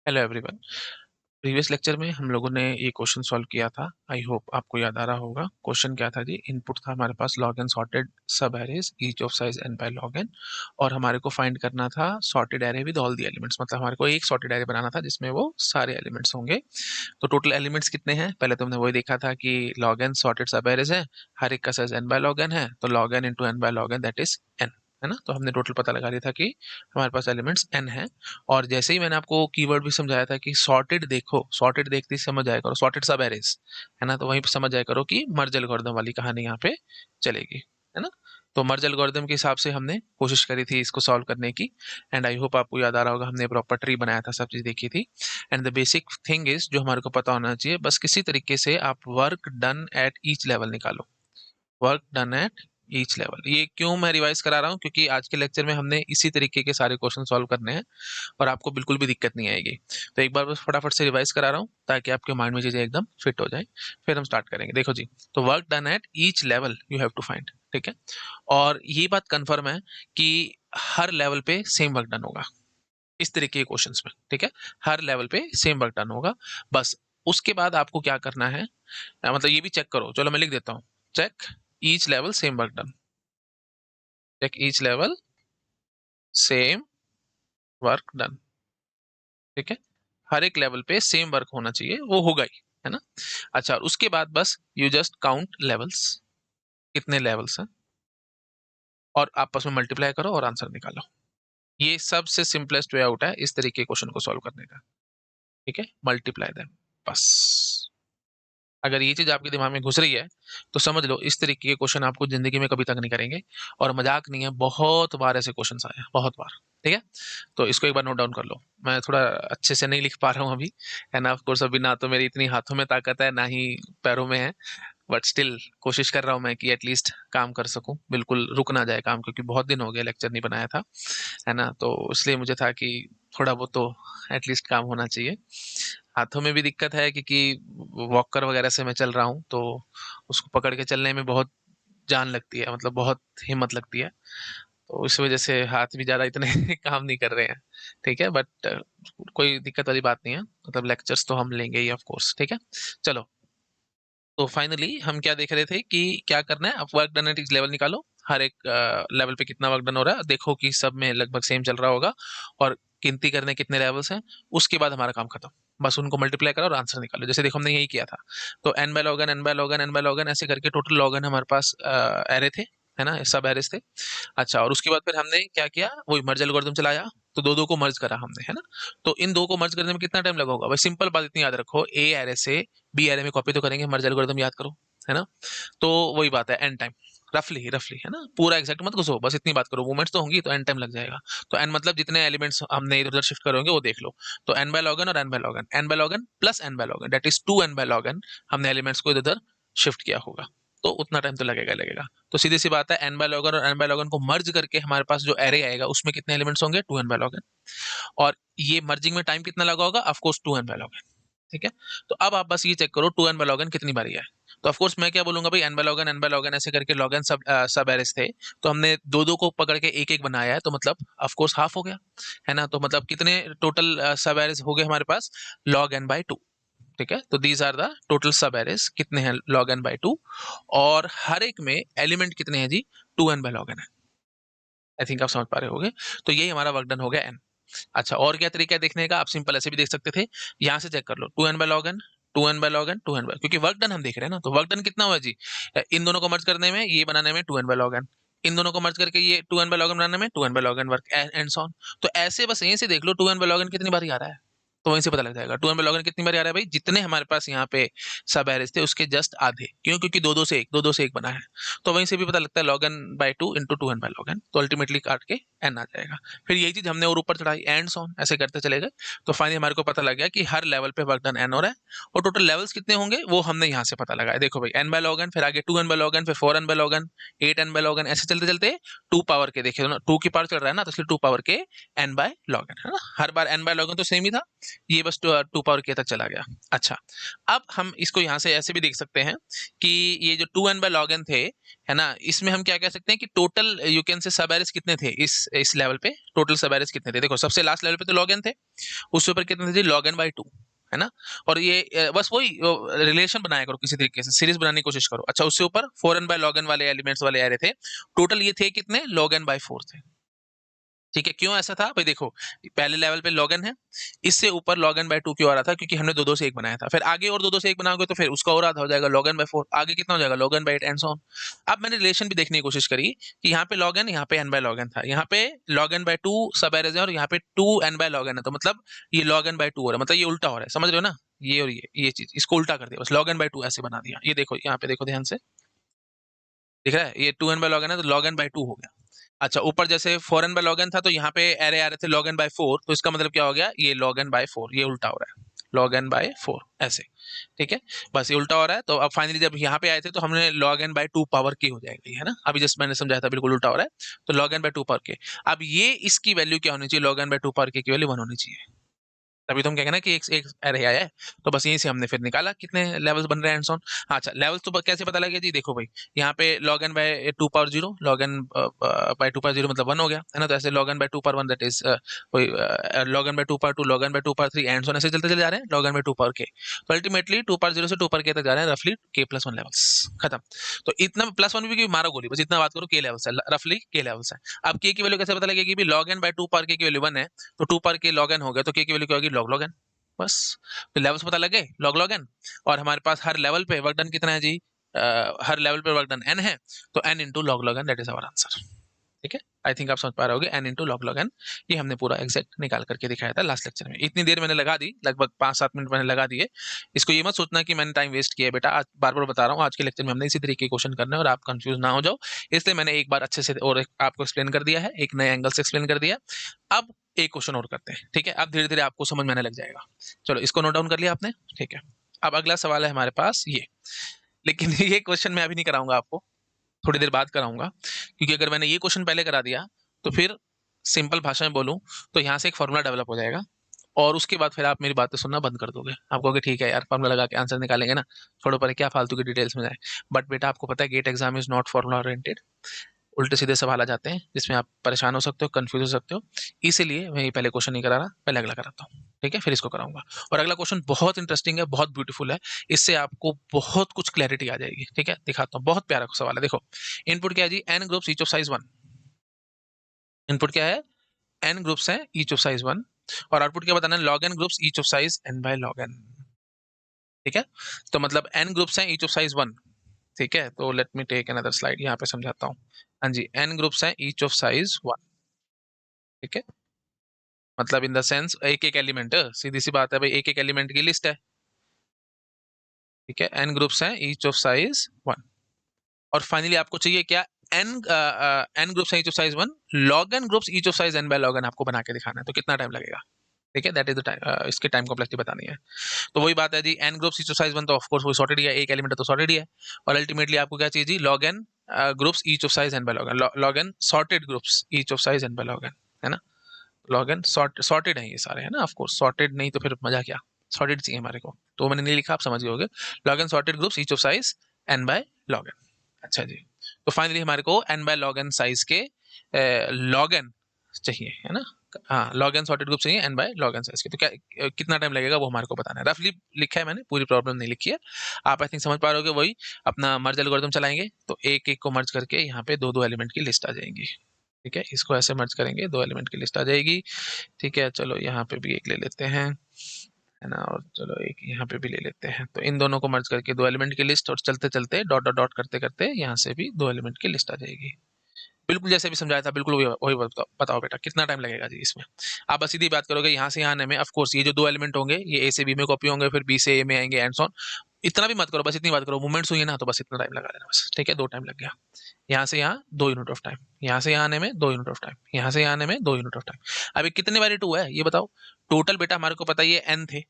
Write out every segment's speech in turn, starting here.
Hello everyone. Previous lecture में हम लोगों ने ये क्वेश्चन सॉल्व किया था। आई होप आपको याद आ रहा होगा। क्वेश्चन क्या था जी? इनपुट था हमारे पास लॉग एन सॉर्टेड सब arrays each of size n by log n, और हमारे को फाइंड करना था sorted array with all the elements. मतलब हमारे को एक सॉर्टेड एरे बनाना था जिसमें वो सारे एलिमेंट्स होंगे। तो टोटल एलिमेंट्स कितने हैं? पहले तो हमने वही देखा था कि लॉग एन सॉर्टेड सब एरेज है, हर एक का size n by log n है, तो log n into n by log n that is n, है ना। तो हमने टोटल पता लगा लिया था कि हमारे पास एलिमेंट्स एन है। और जैसे ही मैंने आपको कीवर्ड भी समझाया था कि सॉर्टेड देखो, सॉर्टेड देखते ही समझ जाया करो सॉर्टेड सब एरेज, है ना। तो वहीं पे समझ जाया करो कि मर्ज एल्गोरिथम वाली कहानी यहाँ पे चलेगी, है ना। तो मर्ज एल्गोरिथम के हिसाब से हमने कोशिश करी थी इसको सॉल्व करने की। एंड आई होप आपको याद आ रहा होगा, हमने प्रॉपर ट्री बनाया था, सब चीज देखी थी। And the basic thing is, जो हमारे को पता होना चाहिए, बस किसी तरीके से आप work done at each level निकालो। Work done at each level. ये क्यों मैं रिवाइज करा रहा हूँ? क्योंकि आज के लेक्चर में हमने इसी तरीके के सारे क्वेश्चन सॉल्व करने हैं और आपको बिल्कुल भी दिक्कत नहीं आएगी। तो एक बार बस फटाफट से रिवाइज करा रहा हूँ ताकि आपके माइंड में चीजें एकदम फिट हो जाए। फिर हम स्टार्ट करेंगे। देखो जी, तो work done at each level you have to find, ठीक है। और ये बात कंफर्म है कि हर लेवल पे सेम वर्क डन होगा इस तरीके के क्वेश्चंस में, ठीक है। हर लेवल पे सेम वर्क डन होगा। बस उसके बाद आपको क्या करना है, मतलब ये भी चेक करो। चलो मैं लिख देता हूँ, check each level same work done, check each level same work done, ठीक है। हर एक लेवल पे सेम वर्क होना चाहिए, वो होगा ही, है ना। अच्छा, और उसके बाद बस यू जस्ट काउंट लेवल्स, कितने लेवल्स हैं, और आपस में मल्टीप्लाई करो और आंसर निकालो। ये सबसे सिंपलेस्ट वे आउट है इस तरीके के क्वेश्चन को सॉल्व करने का, ठीक है। मल्टीप्लाई देम, बस। अगर ये चीज आपके दिमाग में घुस रही है तो समझ लो इस तरीके के क्वेश्चन आपको जिंदगी में कभी तक नहीं करेंगे। और मजाक नहीं है, बहुत बार ऐसे क्वेश्चन आए हैं, बहुत बार, ठीक है। तो इसको एक बार नोट डाउन कर लो। मैं थोड़ा अच्छे से नहीं लिख पा रहा हूँ अभी, है ना। ऑफ कोर्स अभी ना तो मेरी इतनी हाथों में ताकत है, ना ही पैरों में है, बट स्टिल कोशिश कर रहा हूँ मैं कि एटलीस्ट काम कर सकूं, बिल्कुल रुक ना जाए काम, क्योंकि बहुत दिन हो गए लेक्चर नहीं बनाया था, है ना। तो इसलिए मुझे था कि थोड़ा बहुत तो एटलीस्ट काम होना चाहिए। हाथों में भी दिक्कत है क्योंकि वॉकर वगैरह से मैं चल रहा हूँ, तो उसको पकड़ के चलने में बहुत जान लगती है, मतलब बहुत हिम्मत लगती है। तो इस वजह से हाथ भी ज्यादा इतने काम नहीं कर रहे हैं, ठीक है। बट कोई दिक्कत वाली बात नहीं है, मतलब लेक्चर्स तो हम लेंगे ही ऑफ कोर्स, ठीक है। चलो, तो फाइनली हम क्या देख रहे थे कि क्या करना है, आप work done at each level निकालो। हर एक लेवल पे कितना वर्क डन हो रहा है देखो कि सब में लगभग सेम चल रहा होगा, और गिनती करने कितने लेवल्स हैं। उसके बाद हमारा काम खत्म, बस उनको मल्टीप्लाई करो और आंसर निकालो। जैसे देखो हमने यही किया था। तो n by log n, n by log n, n by log n, ऐसे करके टोटल लॉग एन हमारे पास एरे थे, है ना, सब एरेस थे। अच्छा, और उसके बाद फिर हमने क्या किया, वही मर्ज एल्गोरिथम चलाया। तो दो दो को मर्ज करा हमने, है ना। तो इन दो को मर्ज करने में कितना टाइम लगा होगा? भाई सिंपल बात इतनी याद रखो, ए एरे से बी एरे में कॉपी तो करेंगे, मर्ज एल्गोरिथम याद करो, है ना। तो वही बात है, एन टाइम, रफली रफली, है ना। पूरा एग्जैक्ट मत घुसो, बस इतनी बात करो, मूवमेंट्स तो होंगी तो एन टाइम लग जाएगा। तो एन मतलब जितने एलिमेंट्स हमने इधर उधर शिफ्ट करोगे वो देख लो। तो एन बाय लॉग एन और n by log n, n by log n plus n by log n that is 2 n by log n, हमने एलिमेंट्स को इधर उधर शिफ्ट किया होगा। तो उतना टाइम तो लगेगा लगेगा। तो सीधी सी बात है, एन बाय लॉग एन और एन बाय लॉग एन को मर्ज करके हमारे पास जो एरे आएगा उसमें कितने एलिमेंट्स होंगे? 2 एन बाय लॉग एन। और ये मर्जिंग में टाइम कितना लगा होगा? Of course 2 n by log n, ठीक है। तो अब आप बस ये चेक करो 2 एन बाय लॉग एन कितनी बारी है। तो ऑफ कोर्स मैं क्या बोलूंगा भाई, n by log n, n by log n ऐसे करके लॉग एन सब एरेस थे। तो हमने दो दो को पकड़ के एक एक बनाया है, तो मतलब ऑफ कोर्स हाफ हो गया, है ना। तो मतलब कितने टोटल सब एरेस हो गए हमारे पास? लॉग एन बाय 2, ठीक है। तो these are the total subarrays, कितने हैं? Log n by 2। और हर एक में एलिमेंट कितने हैं जी? 2 एन बाय लॉग एन है। आई थिंक आप समझ पा रहे होगे। तो यही हमारा वर्क डन हो गया एन। अच्छा, और क्या तरीका है देखने का? आप सिंपल ऐसे भी देख सकते थे, यहाँ से चेक कर लो, 2 n by log n, 2 n by log n, 2 n by, क्योंकि वर्क डन हम देख रहे हैं ना। तो वर्क डन कितना हुआ जी? इन दोनों को मर्ज करने में, ये बनाने में 2 एन बाय लॉग एन, इन दोनों को मर्ज करके ये 2 एन बाय लॉग एन बनाने में 2 n by log n work, and so on. तो ऐसे बस यहीं से देख लो 2 एन बाय लॉग एन कितनी बार आ रहा है, तो वहीं से पता लग जाएगा 2 एन बाय लॉग एन कितनी बार आ रहा है भाई। जितने हमारे पास यहाँ पे सब एरेस थे उसके जस्ट आधे, क्यों? क्योंकि दो दो से एक, दो दो से एक बना है। तो वहीं से भी पता लगता है log n by 2 into 2 n by log n, तो अल्टीमेटली काट के एन आ जाएगा। फिर यही चीज हमने और ऊपर चढ़ाई, एंड सॉन, ऐसे करते चले गए। तो फाइनली हमारे को पता लग गया कि हर लेवल पे वर्क डन एन हो रहा है। और टोटल लेवल्स कितने होंगे वो हमने यहाँ से पता लगाया। देखो भाई, एन बाय लॉग एन, फिर आगे 2 एन बाय लॉग एन, फिर 4 n by log n, 8 n by log n, ऐसे चलते चलते 2 पावर के, देखिए ना 2 की पावर चल रहा है ना, तो इसलिए 2 पावर के एन बाय लॉग एन, है ना। हर बार एन बाय लॉग एन तो सेम ही था, ये बस टू पावर के तक चला गया। अच्छा, अब हम इसको यहाँ से ऐसे भी देख सकते हैं कि ये जो 2n बाय log n थे, है ना, इसमें हम क्या कह सकते हैं कि टोटल यू कैन से सब एरेस कितने थे इस लेवल पे, टोटल सब एरेस कितने थे। देखो सबसे लास्ट लेवल पे तो log n थे, उसके ऊपर कितने थे जी, log n बाई 2, है ना। और ये बस वही रिलेशन बनाया करो, किसी तरीके से सीरीज बनाने की कोशिश करो। अच्छा, उससे ऊपर 4n बाय log n वाले एलिमेंट्स वाले एरे थे, टोटल ये थे कितने, log n बाई 4 थे। ठीक है, क्यों ऐसा था भाई, देखो पहले लेवल पे log n है, इससे ऊपर log n बाय 2 क्यों आ रहा था, क्योंकि हमने दो दो से एक बनाया था। फिर आगे और दो दो से एक बनाओगे तो फिर उसका और आधा हो जाएगा log n बाय 4, आगे कितना हो जाएगा log n by 8 and so on. अब मैंने रिलेशन भी देखने की कोशिश करी कि यहाँ पे log n, यहाँ पे n बाय log n था, यहाँ पे log n बाय 2 सब एरेज है और यहाँ पे 2n बाय log n है, तो मतलब ये log n बाय 2 हो रहा है, मतलब ये उल्टा हो रहा है, समझ रहे हो ना। ये और ये चीज, इसको उल्टा कर दिया, बस log n बाय 2 ऐसे बना दिया। ये देखो यहाँ पे देखो ध्यान से, दिख रहा है, ये 2n बाय log n है तो log n बाय 2 हो गया। अच्छा, ऊपर जैसे 4n बाय log n था तो यहाँ पे एरे आ रहे थे log n बाय 4, तो इसका मतलब क्या हो गया, ये log n बाय 4, ये उल्टा हो रहा है, log n बाय 4 ऐसे। ठीक है, बस ये उल्टा हो रहा है। तो अब फाइनली जब यहाँ पे आए थे तो हमने log n बाय 2 पावर की हो जाएगी, है ना, अभी जस्ट मैंने समझाया था, बिल्कुल उल्टा हो रहा है, तो log n बाय 2 पावर के। अब ये इसकी वैल्यू क्या होनी चाहिए, log n बाय 2 पावर के की वैल्यू 1 होनी चाहिए, तभी तो हम कहेंगे ना कि एक एरे आया है। तो बस यहीं से हमने फिर निकाला कितने लेवल्स बन रहे हैं एंड सो ऑन। अच्छा, लेवल्स तो कैसे पता लगे जी, देखो भाई यहाँ पे log n by 2 power 0, log n by 2 power 0 मतलब 1 हो गया, है ना। तो ऐसे log n by 2 power 1 that is log n by 2 power 2, log n by 2 power 3 and so on, ऐसे चलते चले जा रहे हैं log n by 2 power k। तो अल्टीमेटली 2 पावर 0 से 2 पावर k तक जा रहे हैं, रफली k प्लस 1 लेवल्स, खत्म। तो इतना प्लस 1 भी मारो गोली, बस इतना बात करो, k लेवल्स है, रफली k लेवल्स है। अब k की वैल्यू कैसे पता लगेगी भी, log n by 2 power k की वैल्यू 1 है, तो 2 पावर k log n हो गया, तो k की वैल्यू क्या होगी, log n। बस, तो लेवल्स पता लगे, log n। और हमारे पास हर लेवल पे वर्क डन कितना है जी, हर लेवल पे वर्क डन n है, तो n into log n, that is our answer. ठीक है, आई थिंक आप समझ पा रहे होगे, n इंटू log n, ये हमने पूरा एग्जैक्ट निकाल करके दिखाया था लास्ट लेक्चर में। इतनी देर मैंने लगा दी, लगभग 5-7 मिनट मैंने लगा दिए। इसको ये मत सोचना कि मैंने टाइम वेस्ट किया है बेटा, आज बार बार बता रहा हूँ, आज के लेक्चर में हमने इसी तरीके के क्वेश्चन करने हैं और आप कंफ्यूज ना हो जाओ, इसलिए मैंने एक बार अच्छे से और आपको एक्सप्लेन कर दिया है, एक नए एंगल से एक्सप्लेन कर दिया। अब एक क्वेश्चन और करते हैं, ठीक है, अब धीरे धीरे आपको समझ में आने लग जाएगा। चलो, इसको नोट डाउन कर लिया आपने, ठीक है। अब अगला सवाल है हमारे पास ये, लेकिन ये क्वेश्चन मैं अभी नहीं कराऊंगा आपको, थोड़ी देर बाद कराऊंगा, क्योंकि अगर मैंने ये क्वेश्चन पहले करा दिया तो फिर सिंपल भाषा में बोलूं तो यहाँ से एक फॉर्मूला डेवलप हो जाएगा, और उसके बाद फिर आप मेरी बातें सुनना बंद कर दोगे, आप कहोगे ठीक है यार, फॉर्मूला लगा के आंसर निकालेंगे ना, छोड़ो पर क्या फालतू की डिटेल्स में जाए। बट बेटा आपको पता है GATE exam is not formula oriented, उल्टे सीधे सवाल आ जाते हैं जिसमें आप परेशान हो सकते हो, कंफ्यूज हो सकते हो, इसीलिए मैं ये पहले क्वेश्चन नहीं करा रहा, पहले अगला कराता हूँ, ठीक है, फिर इसको कराऊंगा। और अगला क्वेश्चन बहुत इंटरेस्टिंग है, बहुत ब्यूटीफुल है, इससे आपको बहुत कुछ क्लैरिटी आ जाएगी। ठीक है, दिखाता हूँ, बहुत प्यारा सवाल है, देखो इनपुट क्या है जी, n groups each of size 1, input क्या है, एन ग्रुप्स है ईच ऑफ साइज 1, और आउटपुट क्या बताना है, log n groups each of size n by log n. ठीक है, तो मतलब एन ग्रुप्स हैं ईच ऑफ साइज 1। ठीक है, तो let me take another slide, यहाँ पे समझाता हूँ। हाँ जी, एन ग्रुप्स हैं ईच ऑफ साइज 1। ठीक है, मतलब इन द सेंस एक एक एलिमेंट, सीधी सी बात है भाई, एक एक एलिमेंट की लिस्ट है। ठीक है, एन ग्रुप्स हैं ईच ऑफ साइज 1, और फाइनली आपको चाहिए क्या, एन एन ग्रुप्स हैं each of size 1, log n groups each of size n by log n आपको बना के दिखाना है, तो कितना टाइम लगेगा। ठीक है, दैट इज द टाइम, इसके टाइम कॉम्प्लेक्सिटी बतानी है। तो वही बात है जी, n groups each of size 1 तो ऑफ कोर्स वो सॉर्टेड ही है, एक एलिमेंट है तो सॉर्टेड ही है, और अल्टीमेटली आपको क्या चाहिए जी, log n groups each of size n by log n, log n sorted groups each of size n by log n, है ना। लॉग एन सॉर्टेड है ये सारे, है ना, ऑफ कोर्स सॉर्टेड नहीं तो फिर मजा क्या, सॉर्टेड चाहिए हमारे को, तो मैंने नहीं लिखा, आप समझ गए होगे, log n sorted groups each of size n by log n. अच्छा जी, तो फाइनली हमारे को n by log n size के लॉग एन चाहिए, है ना। हाँ, लॉग एन सॉर्टेड ग्रुप चाहिए n by log n size के, तो क्या कितना टाइम लगेगा वो हमारे को बताना है, रफली लिखा है मैंने, पूरी प्रॉब्लम नहीं लिखी है। आप आई थिंक समझ पा रहे हो, वही अपना मर्ज एल्गोरिथम चलाएंगे तो एक एक को मर्ज करके यहाँ पे दो दो एलिमेंट की लिस्ट आ जाएंगी। ठीक है, इसको ऐसे मर्ज करेंगे, दो एलिमेंट की लिस्ट आ जाएगी। ठीक है, चलो यहाँ पे भी एक ले लेते हैं, है ना, और चलो एक यहाँ पे भी ले लेते हैं, तो इन दोनों को मर्ज करके दो एलिमेंट की लिस्ट, और चलते चलते डॉट डॉट डॉट करते करते यहाँ से भी दो एलिमेंट की लिस्ट आ जाएगी। बिल्कुल जैसे भी समझाया था, बिल्कुल वही बताओ बेटा कितना टाइम लगेगा जी इसमें। आप बस सीधी बात करोगे, यहाँ से यहाँ आने में ऑफ कोर्स ये जो दो एलिमेंट होंगे ये ए से बी में कॉपी होंगे, फिर बी से ए में आएंगे एंड सो ऑन। इतना भी मत करो, बस इतनी बात करो, मूवमेंट्स हुई है ना, तो बस इतना टाइम लगा देना बस। ठीक है, दो टाइम लग गया, यहाँ से यहाँ 2 यूनिट ऑफ टाइम, यहाँ से यहाँ आने में 2 यूनिट ऑफ टाइम, यहाँ से यहाँ आने में 2 यूनिट ऑफ टाइम। अभी कितने बारी 2 है ये बताओ, टोटल बेटा हमारे को पता है ये n थे,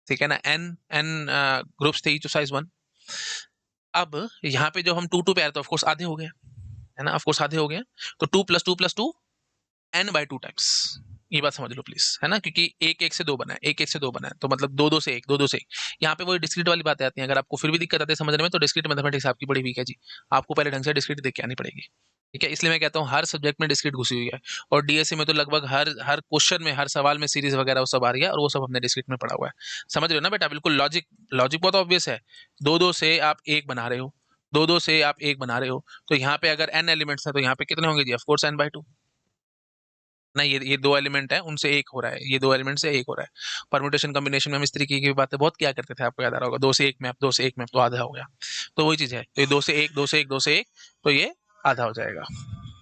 ठीक है ना, एन एन ग्रुप्स थे ईच साइज 1। अब यहाँ पे जो हम 2 2 पे आए तो ऑफकोर्स आधे हो गए, है ना, ऑफकोर्स आधे हो गए, तो 2 + 2 + 2 n/2 टाइम्स, ये बात समझ लो प्लीज, है ना, क्योंकि एक एक से दो बना है, एक एक से दो बना है, तो मतलब दो दो से एक, दो दो से एक। यहाँ पे वही डिस्क्रीट वाली बातें आती हैं। अगर आपको फिर भी दिक्कत आती है समझने में, तो डिस्क्रीट मैथमेटिक्स आपकी बड़ी वीक है जी। आपको पहले ढंग से डिस्क्रीट देख के आनी पड़ेगी। ठीक है, इसलिए मैं कहता हूँ हर सब्जेक्ट में डिस्क्रीट घुसी हुई है। और डीएससी में तो लगभग हर हर क्वेश्चन में, हर सवाल में सीरीज वगैरह वो सब आ रही है, और वो सब हमने डिस्क्रीट में पढ़ा हुआ है। समझ रहे हो ना बेटा, बिल्कुल लॉजिक, लॉजिक बहुत ऑब्वियस है। दो दो से आप एक बना रहे हो, दो दो से आप एक बना रहे हो, तो यहाँ पे अगर n एलिमेंट्स है तो यहाँ पे कितने होंगे जी? ऑफ कोर्स n/2 ना। ये दो एलिमेंट है, उनसे एक हो रहा है, ये दो एलिमेंट से एक हो रहा है। परम्यूटेशन कॉम्बिनेशन में हम इस तरीके की बातें बहुत किया करते थे, आपको याद आ रहा होगा। दो से एक मैप, दो से एक मैप, तो आधा हो गया। तो वही चीज है, तो ये दो से एक, दो से एक, दो से एक, तो ये आधा हो जाएगा।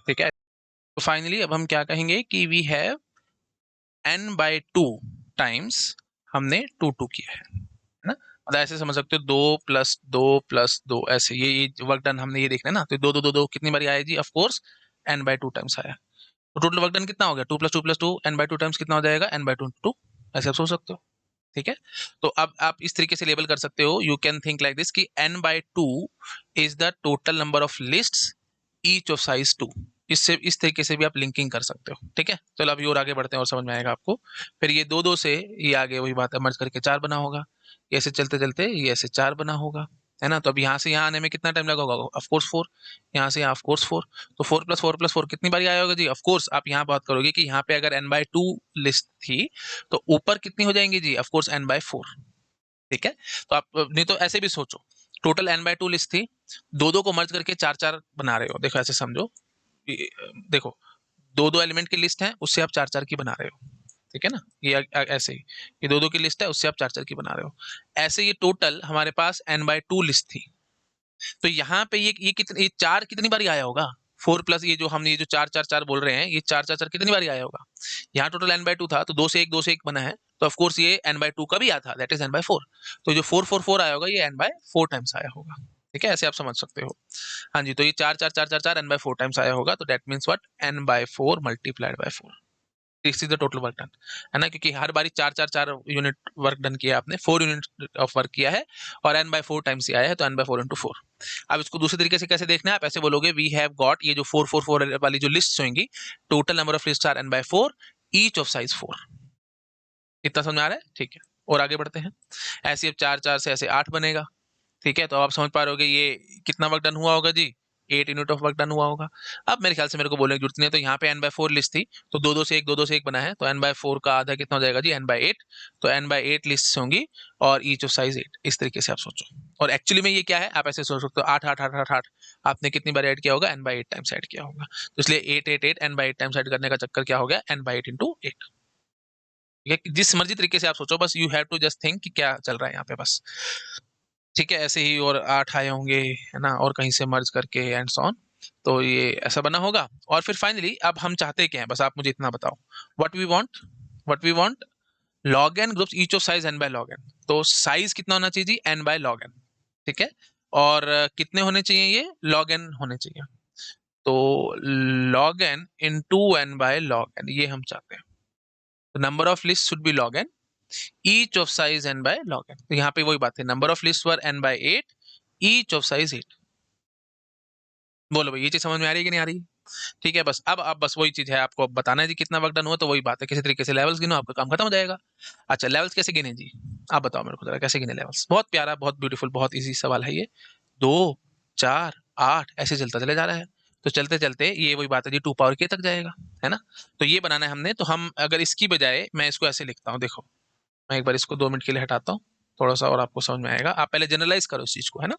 ठीक है, तो फाइनली अब हम क्या कहेंगे कि वी हैव n/2 टाइम्स हमने टू टू किया है ना। मतलब ऐसे समझ सकते हो, दो प्लस दो प्लस दो, ऐसे ये वर्क डन हमने ये देखना है ना। तो दो दो दो दो कितनी बार आया जी? ऑफ कोर्स n/2 टाइम्स आया। तो टोटल वर्क डन कितना हो गया? Two plus two n/2 times कितना हो जाएगा? n/2 to. ऐसे आप सोच सकते हो। ठीक है, तो अब आप इस तरीके से लेबल कर सकते हो। You can think like this कि n/2 is the total number of lists each of size 2। इससे इस तरीके से भी आप लिंकिंग कर सकते हो। ठीक है, चलो अभी और आगे बढ़ते हैं और समझ में आएगा आपको। फिर ये दो दो से ये आगे वही बात है, मर्ज करके चार बना होगा। ये ऐसे चलते चलते ये ऐसे चार बना होगा, है ना। तो अब यहाँ से यहाँ आने में कितना टाइम लगा होगा? Of course 4। यहाँ से यहाँ ऑफ कोर्स 4। तो 4 + 4 + 4 कितनी बारी आया होगा जी? ऑफ कोर्स आप यहाँ बात करोगे कि यहाँ पे अगर n/2 लिस्ट थी तो ऊपर कितनी हो जाएंगी जी? Of course n/4। ठीक है, तो आप नहीं तो ऐसे भी सोचो, टोटल n/2 लिस्ट थी, दो दो को मर्ज करके चार चार बना रहे हो। देखो ऐसे समझो, देखो दो दो एलिमेंट की लिस्ट है, उससे आप चार चार की बना रहे हो। ठीक है ना, ये ऐसे ही ये दो दो की लिस्ट है, उससे आप चार चार की बना रहे हो। ऐसे ये टोटल हमारे पास n/2 लिस्ट थी। तो यहाँ पे ये कितने, ये चार कितनी बारी आया होगा? 4 प्लस ये जो हमने ये जो चार चार चार बोल रहे हैं, ये चार चार चार कितनी बारी आया होगा? यहाँ टोटल n/2 था, तो दो से एक, दो से एक बना है, तो ऑफ कोर्स ये n/2 का भी आया था, दैट इज n/4। तो जो 4 4 4 आया होगा, ये n/4 टाइम्स आया होगा। ठीक है, ऐसे आप समझ सकते हो। हाँ जी, तो ये चार चार चार चार चार n/4 टाइम्स आया होगा, तो that means what? n/4 multiplied by 4। This is the total work done, है ना, क्योंकि हर बारी चार चार चार यूनिट वर्क डन किया आपने, 4 यूनिट ऑफ वर्क किया है, और n/4 टाइम्स ही आया है, तो n/4 इंटू 4। अब इसको दूसरे तरीके से कैसे देखना है? आप ऐसे बोलोगे, वी हैव गॉट, ये जो 4 4 4 वाली जो लिस्ट होंगी, total number of list are n/4 each of size 4। इतना समझ में आ रहा है? ठीक है, और आगे बढ़ते हैं। ऐसे अब चार चार से ऐसे 8 बनेगा। ठीक है, तो आप समझ पा रहे होगे ये कितना वर्क डन हुआ होगा जी? 8 यूनिट ऑफ वर्क डन हुआ होगा। अब मेरे ख्याल से मेरे को बोलने की जरूरत नहीं है, तो यहाँ पे n/4 लिस्ट थी, तो दो दो से एक, दो दो से एक बना है, तो n/4 का आधा कितना हो जाएगा जी? n/8। तो n/8 लिस्ट होंगी, और ईच ऑफ साइज 8। इस तरीके से आप सोचो। और एक्चुअली में ये क्या है, आप ऐसे सोच सकते हो, 8 8 8 8 8 आपने कितनी बार ऐड किया होगा? n/8 टाइम्स ऐड किया होगा। तो इसलिए 8 8 8 n/8 टाइम्स ऐड करने का चक्कर क्या हो गया? n/8 into 8। जिस मर्जी तरीके से आप सोचो, बस you have to just think कि क्या चल रहा है यहाँ पे, बस। ठीक है, ऐसे ही और 8 आए होंगे, है ना, और कहीं से मर्ज करके एंड सो ऑन। तो ये ऐसा बना होगा। और फिर फाइनली अब हम चाहते क्या हैं, बस आप मुझे इतना बताओ। What we want, what we want log n groups each of size n by log n. तो साइज कितना होना चाहिए जी? n by log n. ठीक है, और कितने होने चाहिए? ये लॉग एन होने चाहिए। तो log n into n by log n, ये हम चाहते हैं। तो number of list should be log n, each of size n by log n। तो यहाँ पे वही बात है, number of list were n by 8, each of size 8। बोलो भाई, ये चीज समझ में आ रही है कि नहीं आ रही? ठीक है, बस अब बस वही चीज है, आपको अब बताना है जी कितना वर्क डन हुआ। तो वही बात है, किसी तरीके से लेवल्स गिनो, आपका काम खत्म हो जाएगा। अच्छा, लेवल्स कैसे गिने जी? आप बताओ मेरे को जरा, कैसे गिने लेवल्स? बहुत प्यारा, बहुत ब्यूटीफुल, बहुत इजी सवाल है ये। 2 4 8 ऐसे चलता चले जा रहा है। तो चलते चलते ये वही बात है जी, 2 पावर के तक जाएगा, है ना। तो ये बनाना है हमने। तो हम अगर इसकी बजाय मैं इसको ऐसे लिखता हूँ, देखो मैं एक बार इसको 2 मिनट के लिए हटाता हूँ, थोड़ा सा और आपको समझ में आएगा। आप पहले जनरलाइज करो इस चीज को, है ना।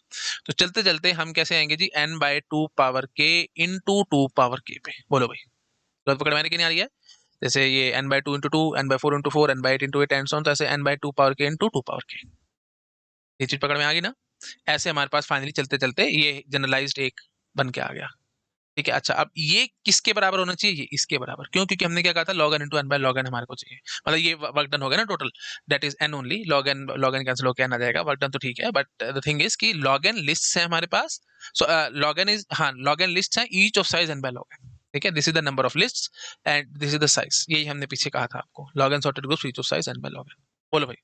तो चलते चलते हम कैसे आएंगे जी? n/2 power k into 2 power के पे। बोलो भाई, बात पकड़ में आ रही कि नहीं आ रही है? जैसे ये n/2 into 2, n/4 into 4, n/8 into 8 and so on. तो ऐसे n/2 power k into 2 power के। ये चीज पकड़ में आ गई ना? ऐसे हमारे पास फाइनली चलते चलते ये जनरलाइज्ड एक बन के आ गया। ठीक है, अच्छा अब ये किसके बराबर होना चाहिए? ये इसके बराबर। क्यों? क्योंकि हमने क्या कहा था, log n into n by log n हमारे को चाहिए। मतलब ये वर्क डन हो गया ना total, that is n only. log n cancel होकर n आ जाएगा, वर्क डन तो ठीक है, बट द थिंग इज कि log n लिस्ट है हमारे पास। सो log n इज, हाँ log n लिस्ट है each of size n by log n। ठीक है, this is the number of list and this is the size. यही हमने पीछे कहा था आपको, log n sorted groups each of size n by log n। बोलो भाई,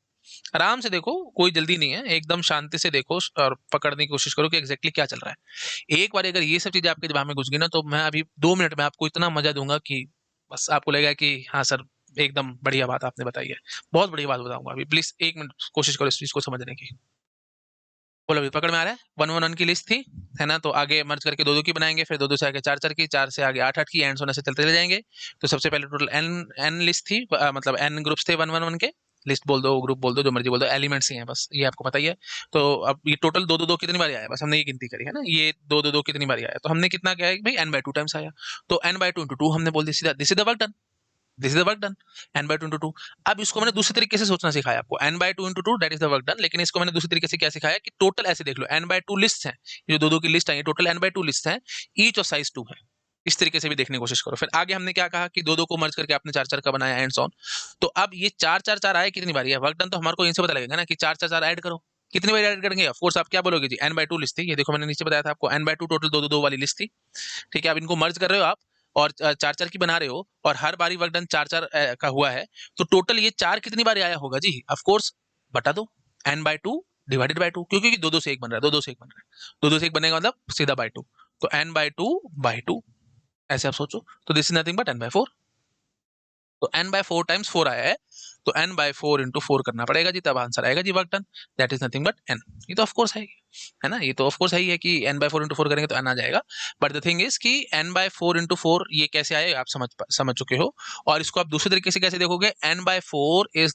आराम से देखो, कोई जल्दी नहीं है, एकदम शांति से देखो और पकड़ने की कोशिश करो कि एग्जैक्टली क्या चल रहा है। एक बार अगर ये सब चीजें आपके दिमाग में घुस गई ना, तो मैं अभी 2 मिनट में आपको इतना मजा दूंगा कि बस आपको लगेगा कि हाँ सर, एकदम बढ़िया बात आपने बताई है। बहुत बढ़िया बात बताऊँगा अभी, प्लीज़ 1 मिनट कोशिश करो इस चीज़ को समझने की। बोलो अभी पकड़ में आ रहा है? 1-1-1 की लिस्ट थी, है ना? तो आगे मर्ज करके 2-2 की बनाएँगे, फिर 2-2 से आगे 4-4 की, 4 से आगे 8-8 की, एंड सो ऑन ऐसे चलते चले जाएँगे। तो सबसे पहले टोटल n लिस्ट थी, मतलब n ग्रुप्स थे 1-1-1 के। लिस्ट बोल दो, ग्रुप बोल दो, जो मर्ज़ी बोल दो, एलिमेंट्स ही हैं बस, ये आपको पता ही है। तो अब ये टोटल 2-2-2 कितनी बारी आया? बस हमने ये गिनती करी, है ना? ये 2-2-2 कितनी बारी आया? तो हमने कितना किया है कि भई n/2 टाइम्स आया। तो n/2 इंटू 2 हमने बोल दिया सीधा, this is the work done. This is the work done. n/2 into 2। अब इसको मैंने दूसरे तरीके से सोचना सिखाया आपको, n/2 into 2 that is the work done. लेकिन इसको मैंने दूसरे तरीके से क्या सिखाया कि टोटल ऐसे देख लो, n/2 लिस्ट है, ये जो दो दो की लिस्ट आई, टोटल n/2 लिस्ट है, ईच ऑफ साइज 2 है। इस तरीके से भी देखने की कोशिश करो। फिर आगे हमने क्या कहा कि दो दो को मर्ज करके आपने 4-4 का बनाया, एंड सो ऑन। तो अब ये 4-4-4 आया कितनी बारी है वर्क डन, तो हमारे को इनसे पता लगेगा ना कि 4-4-4 ऐड करो, कितनी बार ऐड करेंगे। ऑफ कोर्स आप क्या बोलोगे जी, n/2 लिस्ट थी, ये देखो मैंने नीचे बताया था आपको, n/2 टोटल 2-2-2 वाली लिस्ट थी। ठीक है, अब इनको मर्ज कर रहे हो आप और 4-4 की बना रहे हो, और हर बारी वर्क डन 4-4 का हुआ है, तो टोटल ये 4 कितनी बार आया होगा जी? ऑफ कोर्स बटा दो, n/2 डिवाइडेड बाय 2, क्योंकि 2-2 से 1 बन रहा है, 2-2 से 1 बन रहा है। 2-2 से 1 बनेगा मतलब सीधा बाय 2, तो n/2/2 ऐसे आप सोचो। तो this is nothing but n/4। तो n/4 टाइम्स 4 आया है, तो n/4 इंटू 4 करना पड़ेगा जी, तब आंसर आएगा जी work done. That is nothing but n। ये तो ऑफ कोर्स है ना? ये तो ऑफ कोर्स है ही है कि n/4 इंटू 4 करेंगे तो n आ जाएगा। बट द थिंग इज कि n/4 इंटू 4 ये कैसे आएगा आप समझ चुके हो। और इसको आप दूसरे तरीके से कैसे देखोगे, n/4 is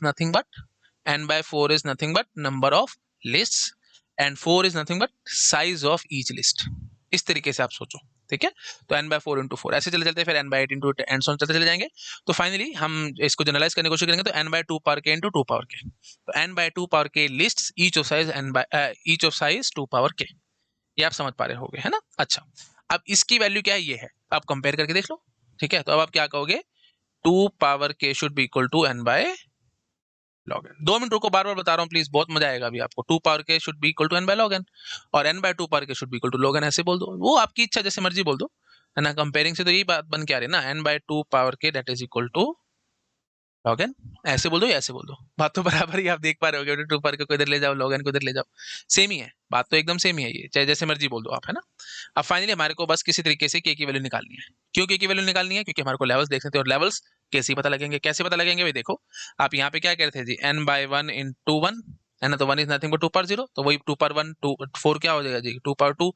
nothing but number of list, and 4 is nothing but size of each list. इस तरीके से आप सोचो, ठीक है? तो n/4 इंटू 4 ऐसे चले चलते, फिर n/8 into and so on चलते चले जाएंगे। तो फाइनली हम इसको जनरलाइज करने की कोशिश करेंगे, तो n/2 power k into 2 power k। तो n/2 power k list each of size 2 power k। ये आप समझ पा रहे होगे, है ना? अच्छा, अब इसकी वैल्यू क्या है, ये है, आप कंपेयर करके देख लो। ठीक है, तो अब आप क्या कहोगे, 2 power k should be equal to n by log n। 2 minute रुको, बार बार बता रहा हूँ प्लीज, बहुत मजा आएगा अभी आपको। 2 power k should be equal to n by log n, और n/2 power k should be equal to log n, ऐसे बोल दो, वो आपकी इच्छा, जैसे मर्जी बोल दो, है ना? कंपेयरिंग से तो यही बात बन के आ रही है ना, n/2 power k that is equal to log n। ऐसे बोल दो या ऐसे बोल दो, बात तो बराबर ही आप देख पा रहे होगे। 2 पावर k को इधर ले जाओ, log n को इधर ले जाओ, सेम ही है, बात तो एकदम सेम ही है, ये चाहे जैसे मर्जी बोल दो आप, है ना? अब फाइनली हमारे को बस किसी तरीके से k की वैल्यू निकालनी है। क्यों k की वैल्यू निकालनी है? क्योंकि हमारे को लेवल्स देखने थे, और लेवल्स कैसे पता लगेंगे, कैसे पता लगेंगे भाई? देखो, आप यहाँ पे क्या कह रहे थे जी, n/1 इंटू 1, है ना? तो 1 इज नथिंग बट 2 पावर 0, तो वही 2 पावर 1 2 4 क्या हो जाएगा जी, 2 पावर 2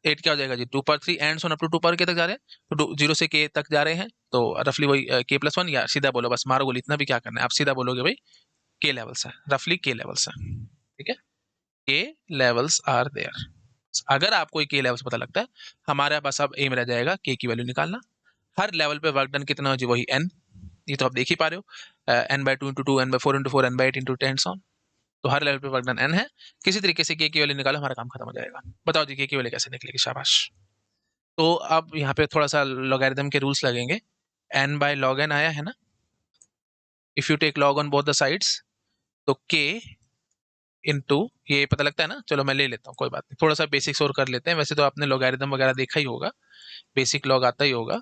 8 क्या हो जाएगा जी, 2 power 3, and so up to 2 power k तक जा रहे हैं, तो 0 से k तक जा रहे हैं, तो रफली वही k+1, या सीधा बोलो, बस मारो गोली, इतना भी क्या करना है, आप सीधा बोलोगे भाई k लेवल्स है, रफली k लेवल्स है। ठीक है, k लेवल्स आर देयर। अगर आपको k लेवल्स पता लगता है, हमारा बस अब एम रह जाएगा k की वैल्यू निकालना। हर लेवल पे वर्क डन कितना हो जी, वही n। ये तो आप देख ही पा रहे हो, n/2 into 2, n/4 into 4, n/8 into 10 so on. तो हर लेवल पे वर्क डन n है। किसी तरीके से k की वैल्यू निकालो, हमारा काम खत्म हो जाएगा। बताओ जी k की वैल्यू कैसे निकलेगी? शाबाश। तो अब यहाँ पे थोड़ा सा लॉगरिथम के रूल्स लगेंगे। n बाय log n आया है ना, if you take log on both the sides, तो k इंटू, ये पता लगता है ना, चलो मैं ले लेता हूँ, कोई बात नहीं, थोड़ा सा बेसिक्स और कर लेते हैं। वैसे तो आपने लॉगरिथम वगैरह देखा ही होगा, बेसिक लॉग आता ही होगा,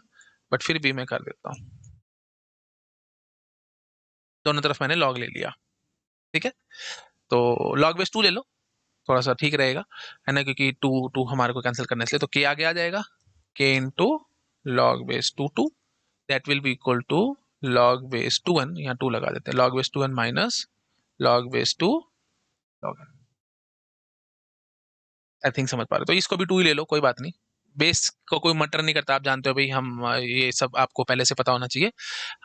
बट फिर भी मैं कर देता हूँ। दोनों तरफ मैंने लॉग ले लिया, ठीक है? तो लॉग बेस 2 ले लो, थोड़ा सा ठीक रहेगा, है ना? क्योंकि 2 हमारे को कैंसिल करना है, इसलिए तो k आगे आ जाएगा, k into log base 2 that will be equal to log base 2n, यहाँ 2 लगा देते हैं, log base 2n minus log base 2 log n। I think समझ पा रहे हो, तो इसको भी 2 ही ले लो, कोई बात नहीं। बेस को कोई मटर नहीं करता, आप जानते हो भाई, हम ये सब आपको पहले से पता होना चाहिए।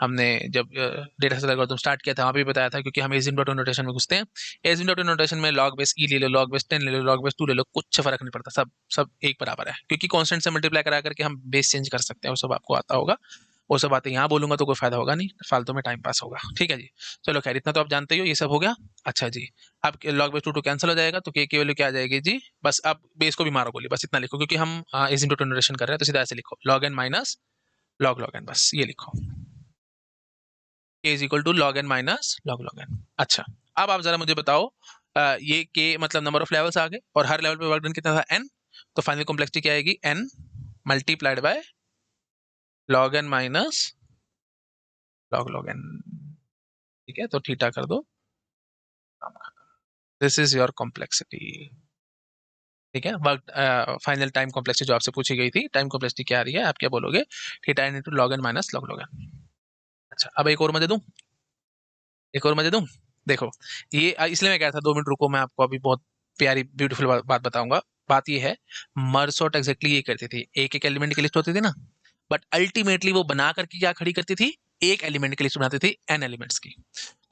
हमने जब डेटा स्ट्रक्चर एल्गोरिथम स्टार्ट किया था, वहाँ पे भी बताया था, क्योंकि हम एसिम्प्टोटिक नोटेशन में घुसते हैं। एसिम्प्टोटिक नोटेशन में log बेस e ले लो, log बेस 10 ले लो, log बेस 2 ले लो, कुछ फर्क नहीं पड़ता, सब सब एक बराबर है, क्योंकि कांस्टेंट से मल्टीप्लाई करा करके हम बेस चेंज कर सकते हैं, वो सब आपको आता होगा। वो सब बातें यहाँ बोलूंगा तो कोई फायदा होगा नहीं, फालतू में टाइम पास होगा, ठीक है जी? चलो खैर, इतना तो आप जानते ही हो, ये सब हो गया। अच्छा जी, अब log बेस 2 कैंसिल हो जाएगा, तो k की वैल्यू क्या आ जाएगी जी? बस अब बेस को भी मारो गोली, बस इतना लिखो, क्योंकि हम एसिम्प्टोटिक नोटेशन कर रहे हैं, तो सीधा ऐसे लिखो, log n minus log n, बस ये लिखो, k is equal to log n minus log n। अच्छा, अब आप जरा मुझे बताओ, ये k मतलब नंबर ऑफ लेवल्स आ गए, और हर लेवल पे वर्क डन कितना था, n। तो फाइनल कॉम्प्लेक्सिटी क्या आएगी, n multiplied by log n minus log n। ठीक है, तो थीटा कर दो, दिस इज योर कॉम्प्लेक्सिटी। ठीक है, वर्क फाइनल टाइम कॉम्प्लेक्सिटी जो आपसे पूछी गई थी, टाइम कॉम्प्लेक्सिटी क्या आ रही है, आप क्या बोलोगे, theta n into log n minus log n। अच्छा, अब एक और मैं दे दूं, एक और मैं दे दूं। देखो, ये इसलिए मैं कह रहा था 2 मिनट रुको, मैं आपको अभी बहुत प्यारी ब्यूटीफुल बात बताऊंगा। बात ये है, मर्ज सॉर्ट एग्जैक्टली ये करती थी, एक एक एलिमेंट की लिस्ट होती थी ना, बट अल्टीमेटली वो बना करके क्या खड़ी करती थी, एक एलिमेंट की लिस्ट बनाती थी एन एलिमेंट्स की।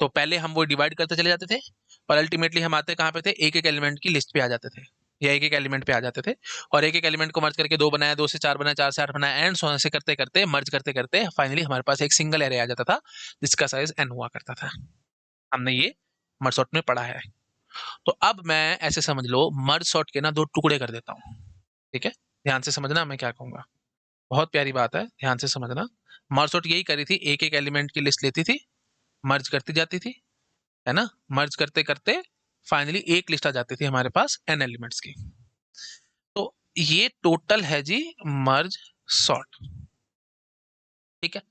तो पहले हम वो डिवाइड करते चले जाते थे, और अल्टीमेटली हम आते कहाँ पे थे, एक एक एलिमेंट की लिस्ट पे आ जाते थे, या एक एक एलिमेंट पे आ जाते थे। और एक एक एलिमेंट को मर्ज करके 2 बनाया, 2 से 4 बनाया, 4 से 8 बनाया, एंड सो ऑन, ऐसे करते करते मर्ज करते करते फाइनली हमारे पास एक सिंगल एरे आ जाता था, जिसका साइज एन हुआ करता था। हमने ये मर्ज सॉर्ट में पढ़ा है। तो अब मैं ऐसे समझ लो, मर्ज सॉर्ट के ना 2 टुकड़े कर देता हूँ। ठीक है, ध्यान से समझना मैं क्या कहूंगा, बहुत प्यारी बात है, ध्यान से समझना। मर्ज सॉर्ट यही करी थी, एक एक एलिमेंट की लिस्ट लेती थी, मर्ज करती जाती थी, है ना, मर्ज करते करते फाइनली एक लिस्ट आ जाती थी हमारे पास एन एलिमेंट्स की। तो ये टोटल है जी मर्ज सॉर्ट। ठीक है।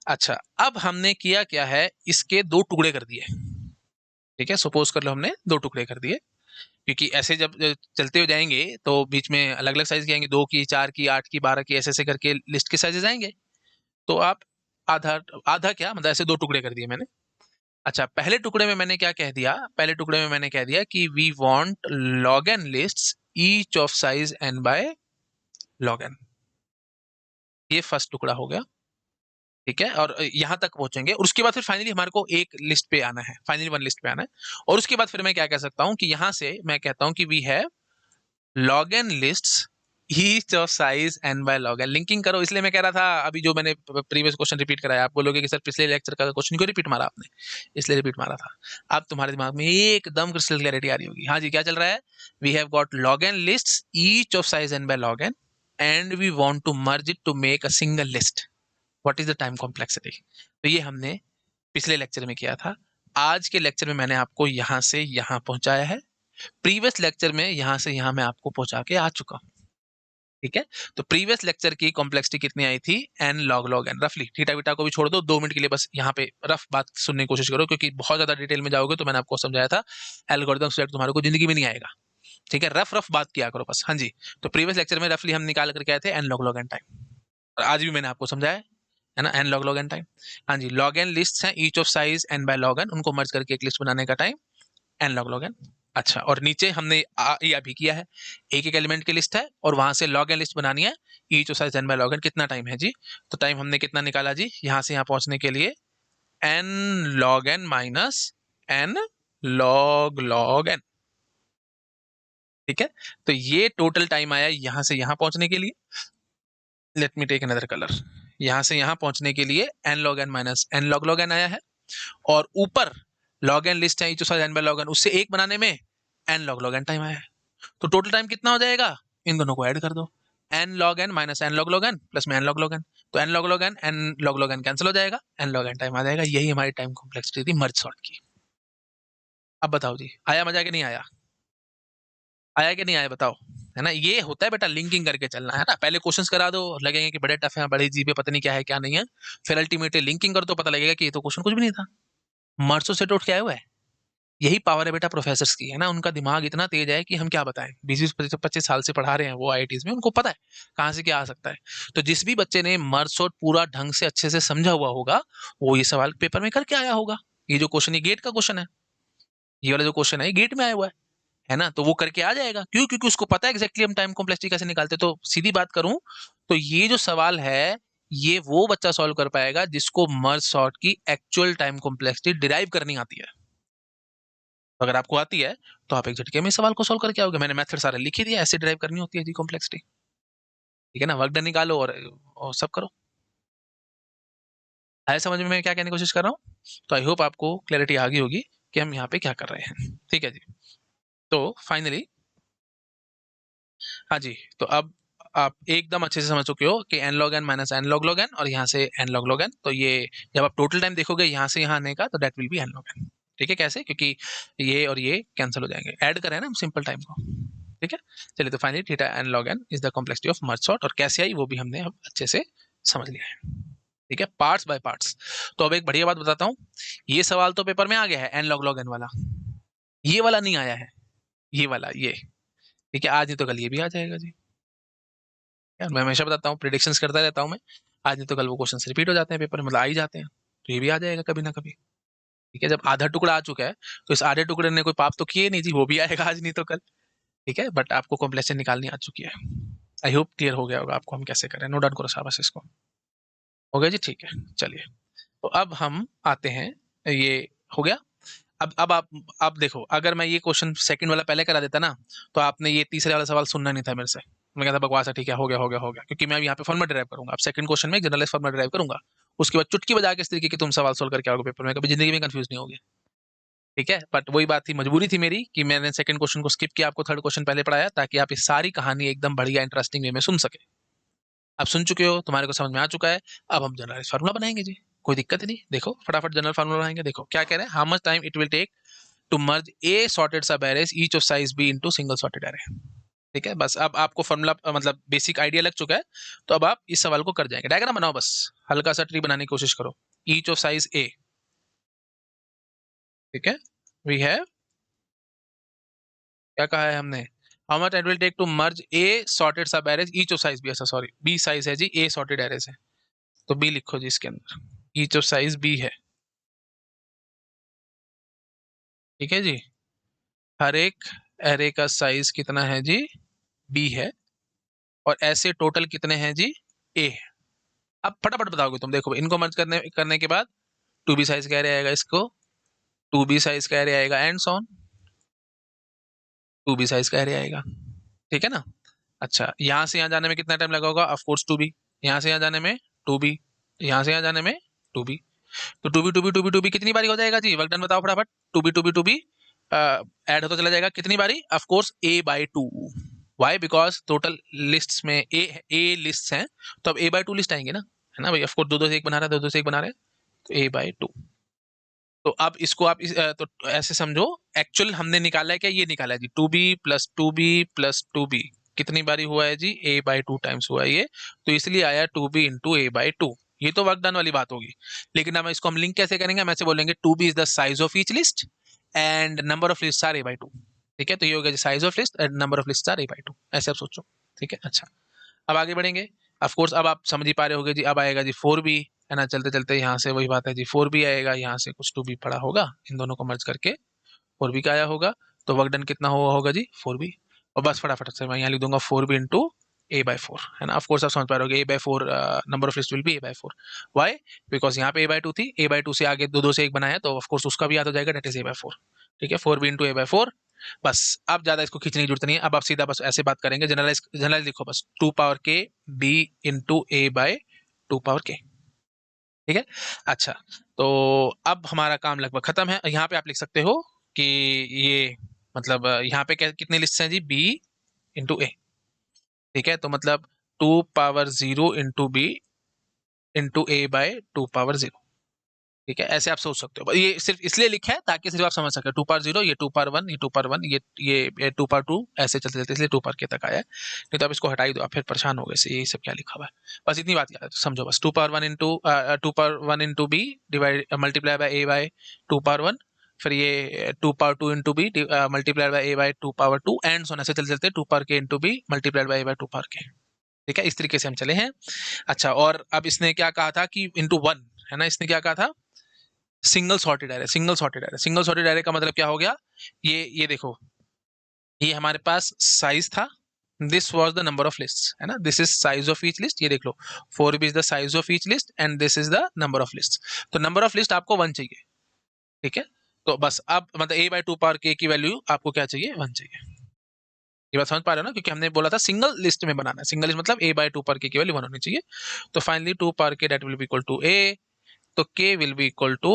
अच्छा, अब हमने किया क्या है, इसके 2 टुकड़े कर दिए। ठीक है, सपोज कर लो हमने 2 टुकड़े कर दिए, क्योंकि ऐसे जब चलते हो जाएंगे तो बीच में अलग अलग साइज के आएंगे, 2 की, 4 की, 8 की, 12 की, ऐसे ऐसे करके लिस्ट के साइजेस आएंगे। तो आप आधा आधा क्या मतलब, ऐसे 2 टुकड़े कर दिए मैंने। अच्छा, पहले टुकड़े में मैंने क्या कह दिया, पहले टुकड़े में मैंने कह दिया कि we want log n lists each of size n by log n. ये फर्स्ट टुकड़ा हो गया। ठीक है, और यहां तक पहुंचेंगे, और उसके बाद फिर फाइनली हमारे को एक लिस्ट पे आना है, फाइनली 1 लिस्ट पे आना है। और उसके बाद फिर मैं क्या कह सकता हूं कि यहां से मैं कहता हूं कि we have log n lists each of size n by log n. Linking करो, इसलिए मैं कह रहा था अभी जो मैंने प्रीवियस क्वेश्चन रिपीट कराया, आप बोलोगे कि सर पिछले लेक्चर का क्वेश्चन क्यों रिपीट मारा आपने, इसलिए रिपीट मारा था। अब तुम्हारे दिमाग में एकदम क्रिस्टल क्लैरिटी आ रही होगी। हाँ जी, क्या चल रहा है, we have got log n lists each of size n by log n, and we want to merge it to make a single list. What is the time complexity. तो ये हमने पिछले लेक्चर में किया था। आज के लेक्चर में मैंने आपको यहां से यहां पहुंचाया है, प्रीवियस लेक्चर में यहां से यहां मैं आपको पहुंचा के आ चुका हूं। ठीक है, तो प्रीवियस लेक्चर की कॉम्प्लेक्सिटी कितनी आई थी, एन लॉग लॉग एन, रफली। थीटा बीटा को भी छोड़ दो, 2 मिनट के लिए बस यहाँ पे रफ बात सुनने की कोशिश करो, क्योंकि बहुत ज्यादा डिटेल में जाओगे तो मैंने आपको समझाया था, एल्गोरिथम सेट तुम्हारे को जिंदगी में नहीं आएगा। ठीक है, रफ रफ बात किया करो बस। हाँ जी, तो प्रीवियस लेक्चर में रफली हम निकाल करके आए थे n log log n time, और आज भी मैंने आपको समझाया है ना, n log log n time. हाँ जी, लॉग एन लिस्ट है each of size n by log n, उनको मर्ज करके एक लिस्ट बनाने का time n log log n. अच्छा, और नीचे हमने ये अभी किया है, एक एक एलिमेंट की लिस्ट है और वहां से लॉग एन लिस्ट बनानी है each of size n by log n. कितना टाइम है जी, तो टाइम हमने कितना निकाला जी, यहां से यहां पहुंचने के लिए n log n minus n log log n. ठीक है, तो ये टोटल टाइम आया यहां से यहां पहुंचने के लिए। Let me take another colour. यहां से यहां पहुंचने के लिए n log n minus n log log n आया है, और ऊपर लॉग एन लिस्ट है each of size n by log n, उससे एक बनाने में n log log n time आया है। तो टोटल टाइम कितना हो जाएगा, इन दोनों को ऐड कर दो, n log n minus n log log n plus में एन लॉग लॉग एन। तो n log log n cancel हो जाएगा, एन लॉग एन टाइम आ जाएगा। यही हमारी टाइम कॉम्प्लेक्सिटी थी मर्ज सॉर्ट की। अब बताओ जी, आया मजा कि नहीं आया, आया कि नहीं आया बताओ। है ना, ये होता है बेटा, लिंकिंग करके चलना है ना, पहले क्वेश्चंस करा दो, लगेंगे कि बड़े टफ है, बड़े जीबे, पता नहीं क्या है क्या नहीं है, फिर अल्टीमेटली लिंकिंग करो तो पता लगेगा कि ये तो क्वेश्चन कुछ भी नहीं था, मर्सों से टूट के आया हुआ है। यही पावर है बेटा प्रोफेसर्स की, है ना, उनका दिमाग इतना तेज है कि हम क्या बताएं, 20-25 साल से पढ़ा रहे हैं वो आईआईटीज में, उनको पता है कहाँ से क्या आ सकता है। तो जिस भी बच्चे ने मर्सोट पूरा ढंग से अच्छे से समझा हुआ होगा, वो ये सवाल पेपर में करके आया होगा। ये जो क्वेश्चन, ये गेट का क्वेश्चन है, ये वाला जो क्वेश्चन है ये गेट में आया हुआ है ना, तो वो करके आ जाएगा। क्यों, क्योंकि उसको पता है एग्जैक्टली हम टाइम कॉम्प्लेक्सिटी कैसे निकालते। तो सीधी बात करूं तो ये जो सवाल है, ये वो बच्चा सॉल्व कर पाएगा जिसको मर्ज सॉर्ट की एक्चुअल टाइम कॉम्प्लेक्सिटी डिराइव करनी आती है। तो अगर आपको आती है तो आप एक झटके में इस सवाल को सॉल्व करके आओगे, मैंने मेथड सारा लिख ही दिया, ऐसे डिराइव करनी होती है जी कॉम्प्लेक्सिटी। ठीक है ना, वर्क डन निकालो और सब करो। आया समझ में मैं क्या कहने की कोशिश कर रहा हूँ। तो आई होप आपको क्लैरिटी आ गई होगी कि हम यहाँ पे क्या कर रहे हैं। ठीक है जी, तो फाइनली, हाँ जी, तो अब आप एकदम अच्छे से समझ चुके हो कि n log n minus n log log n, और यहाँ से एन लॉग लॉग एन। तो ये जब आप टोटल टाइम देखोगे यहाँ से यहाँ आने का, तो that will be n log n. ठीक है, कैसे, क्योंकि ये और ये कैंसिल हो जाएंगे, ऐड करें ना हम सिंपल टाइम को। ठीक है, चलिए, तो finally theta n log n is the complexity of merge sort, और कैसे आई वो भी हमने अब अच्छे से समझ लिया है। ठीक है, पार्ट्स बाय पार्ट्स। तो अब एक बढ़िया बात बताता हूँ, ये सवाल तो पेपर में आ गया है एन लॉग लॉग एन वाला, ये वाला नहीं आया है, ये वाला ये। ठीक है, आज नहीं तो कल ये भी आ जाएगा जी। यार मैं हमेशा बताता हूँ, प्रिडिक्शंस करता रहता हूँ मैं, आज नहीं तो कल वो क्वेश्चन रिपीट हो जाते हैं पेपर में, मतलब आ ही जाते हैं। तो ये भी आ जाएगा कभी ना कभी। ठीक है, जब आधा टुकड़ा आ चुका है तो इस आधे टुकड़े ने कोई पाप तो किए नहीं जी, वो भी आएगा आज नहीं तो कल। ठीक है, बट आपको कॉम्प्लेक्शन निकालनी आ चुकी है। आई होप क्लियर हो गया होगा आपको हम कैसे करें। नोट डाउन करो शाबाश इसको। हो गया जी, ठीक है चलिए। तो अब हम आते हैं, ये हो गया। अब आप देखो, अगर मैं ये क्वेश्चन सेकंड वाला पहले करा देता ना, तो आपने ये तीसरे वाला सवाल सुनना नहीं था मेरे से। मैं कहता बकवास है, ठीक है हो गया हो गया हो गया, क्योंकि मैं यहाँ पे फॉर्मूला ड्राइव करूंगा। अब सेकंड क्वेश्चन में जनरलाइज फॉर्मूला ड्राइव करूंगा, उसके बाद चुटकी बजा के इस तरीके की तुम सवाल सोल्व करके आओगे पेपर में, कभी जिंदगी में कंफ्यूज नहीं होगी। ठीक है, बट वही बात थी, मजबूरी थी मेरी कि मैंने सेकंड क्वेश्चन को स्किप किया, आपको थर्ड क्वेश्चन पहले पढ़ाया, ताकि आप इस सारी कहानी एकदम बढ़िया इंटरेस्टिंग वे में सुन सके। आप सुन चुके हो, तुम्हारे को समझ में आ चुका है। अब हम जनरलाइज फार्मूला बनाएंगे जी, कोई दिक्कत नहीं। देखो फटाफट जनरल फार्मूला बनाएंगे। देखो क्या कह रहे हैं, how much time it will take to merge a sorted सब arrays each of size b into single sorted array. ठीक है, बस अब आपको फॉर्मूला मतलब बेसिक आइडिया लग चुका है। तो अब आप इस सवाल को कर जाएंगे। डायग्राम बनाओ, बस हल्का सा ट्री बनाने की कोशिश करो। ईच ऑफ साइज ए, ठीक है, वी हैव, क्या कहा है हमने, how much it will take to merge a sorted सब arrays each of size b. ऐसा सॉरी, बी साइज है जी, ए सॉर्टेड एरेज है, तो बी लिखो जी इसके अंदर, ईच ऑफ साइज बी है। ठीक है जी, हर एक एरे का साइज कितना है जी, बी है, और ऐसे टोटल कितने हैं जी, ए है। अब फटाफट बताओगे तुम, देखो इनको मर्ज करने करने के बाद टू बी साइज का एरे आएगा, इसको टू बी साइज का एरे आएगा, and so on two b size का एरे आएगा। ठीक है ना। अच्छा, यहाँ से यहाँ जाने में कितना टाइम लगा होगा, ऑफकोर्स टू बी, यहाँ से यहाँ जाने में टू बी, यहाँ से यहाँ जाने में टू बी, तो two b two b two b two b कितनी बारी हो जाएगा जी, वर्क डन बताओ फटाफट। Two b two b two b add होता चला जाएगा, कितनी बारी, of course a by two. Why, because total list में ए लिस्ट हैं, तो अब ए बाई टू लिस्ट आएंगे ना, है ना भाई, ऑफकोर्स दो दो से एक बना रहा है, दो दो से एक बना रहे हैं, तो ए बाई टू। तो अब इसको आप तो ऐसे समझो, एक्चुअल हमने निकाला है क्या, ये निकाला है जी, two b plus two b plus two b, कितनी बारी हुआ है जी, ए बाई टू टाइम्स हुआ है ये, तो इसलिए आया two b into a by two. ये तो वर्क डन वाली बात होगी। लेकिन अब इसको हम लिंक कैसे करेंगे, हम ऐसे बोलेंगे two b is the size of each list and number of list are a by two. ठीक है, तो ये हो गया जी size of list and number of list are a by two, ऐसे आप सोचो। ठीक है, अच्छा अब आगे बढ़ेंगे। ऑफ कोर्स अब आप समझ ही पा रहे होगे जी, अब आएगा जी फोर बी, है ना, चलते चलते यहाँ से वही बात है जी, फोर बी आएगा, यहाँ से कुछ टू बी पड़ा होगा, इन दोनों को मर्ज करके फोर बी का आया होगा, तो वर्क डन कितना हुआ होगा जी, फोर बी। और बस फटाफट से मैं यहाँ लिख दूंगा four b into a by four, है ना। ऑफकोर्स आप समझ पा रहे होगे, a by four number of list will be a by four. Why, because यहाँ पे ए बाई टू थी, ए बाई टू से आगे दो दो से एक बनाया, तो ऑफकोर्स उसका भी याद हो जाएगा, that is a by four. ठीक है, four b into a by four. बस अब ज्यादा इसको खींचने की जरूरत नहीं है, अब आप सीधा बस ऐसे बात करेंगे, जनरलाइज जनरलाइज लिखो बस, two power k b into a by two power k. ठीक है, अच्छा, तो अब हमारा काम लगभग खत्म है। यहाँ पे आप लिख सकते हो कि ये मतलब यहाँ पे कितने लिस्ट हैं जी, बी इंटू ए। ठीक है, तो मतलब two power zero into b into a by two power zero. ठीक है, ऐसे आप सोच सकते हो, ये सिर्फ इसलिए लिखा है ताकि सिर्फ आप समझ सके, टू पावर जीरो, ये टू पावर वन, ये टू पावर वन, ये टू पावर टू, ऐसे चलते चलते इसलिए टू पावर के तक आया है। नहीं तो आप इसको हटा ही दो, आप फिर परेशान हो गए ये सब क्या लिखा हुआ है। बस इतनी बात याद समझो, बस two power one into b divide multiply by a by two power one, फिर ये two power two into b multiplied by a by two power two, and so ऐसे चलते चलते two power k into b multiplied by a by two power k. ठीक है, इस तरीके से हम चले हैं। अच्छा, और अब इसने क्या कहा था कि इंटू वन, है ना, इसने क्या कहा था, single sorted array, single sorted array. Single sorted array का मतलब क्या हो गया, ये देखो, ये हमारे पास साइज था, this was the number of list, है ना, this is size of each list, ये देख लो, four b is the size of each list and this is the number of list. तो नंबर ऑफ लिस्ट आपको one चाहिए। ठीक है, तो बस अब मतलब ए बाई टू पावर के की वैल्यू आपको क्या चाहिए, वन चाहिए। ये बात समझ पा रहे हो ना, क्योंकि हमने बोला था सिंगल लिस्ट में बनाना है, सिंगल लिस्ट मतलब ए बाई टू पावर के की वैल्यू वन होनी चाहिए। तो finally two power k that will be equal to a, तो k will be equal to